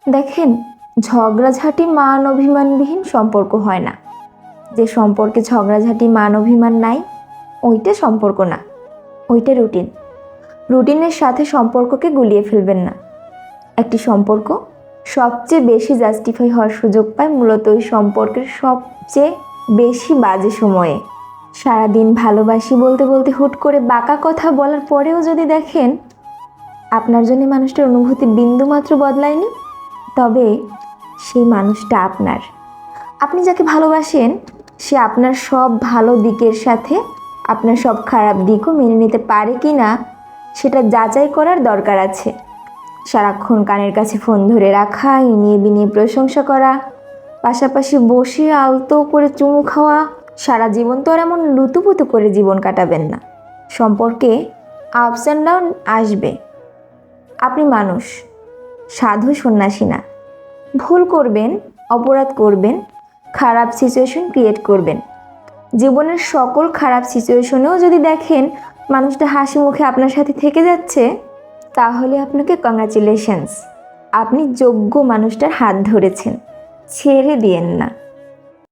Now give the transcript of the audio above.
দেখেন, ঝগড়াঝাটি মান অভিমানবিহীন সম্পর্ক হয় না। যে সম্পর্কে ঝগড়াঝাটি মান অভিমান নাই, ওইটা সম্পর্ক না, ওইটা রুটিন। রুটিনের সাথে সম্পর্ককে গুলিয়ে ফেলবেন না। একটি সম্পর্ক সবচেয়ে বেশি জাস্টিফাই হওয়ার সুযোগ পায় মূলত ওই সম্পর্কের সবচেয়ে বেশি বাজে সময়ে। সারাদিন ভালোবাসি বলতে বলতে হুট করে বাঁকা কথা বলার পরেও যদি দেখেন আপনার জন্য মানুষটার অনুভূতি বিন্দুমাত্র বদলায়নি, তবে সেই মানুষটা আপনার। আপনি যাকে ভালোবাসেন সে আপনার সব ভালো দিকের সাথে আপনার সব খারাপ দিকও মেনে নিতে পারে কি না সেটা যাচাই করার দরকার আছে। সারাক্ষণ কানের কাছে ফোন ধরে রাখা, ইনিয়ে বিনিয়ে প্রশংসা করা, পাশাপাশি বসে আলতো করে চুমু খাওয়া, সারা জীবন তো আর এমন লুতুপুতু করে জীবন কাটাবেন না। সম্পর্কে আপস অ্যান্ড ডাউন আসবে। আপনি মানুষ, সাধু সন্ন্যাসী না। ভুল করবেন, অপরাধ করবেন, খারাপ সিচুয়েশন ক্রিয়েট করবেন। জীবনের সকল খারাপ সিচুয়েশনেও যদি দেখেন মানুষটা হাসি মুখে আপনার সাথে থেকে যাচ্ছে, তাহলে আপনাকে কংগ্রাচুলেশনস, আপনি যোগ্য মানুষটার হাত ধরেছেন। ছেড়ে দিয়েন না।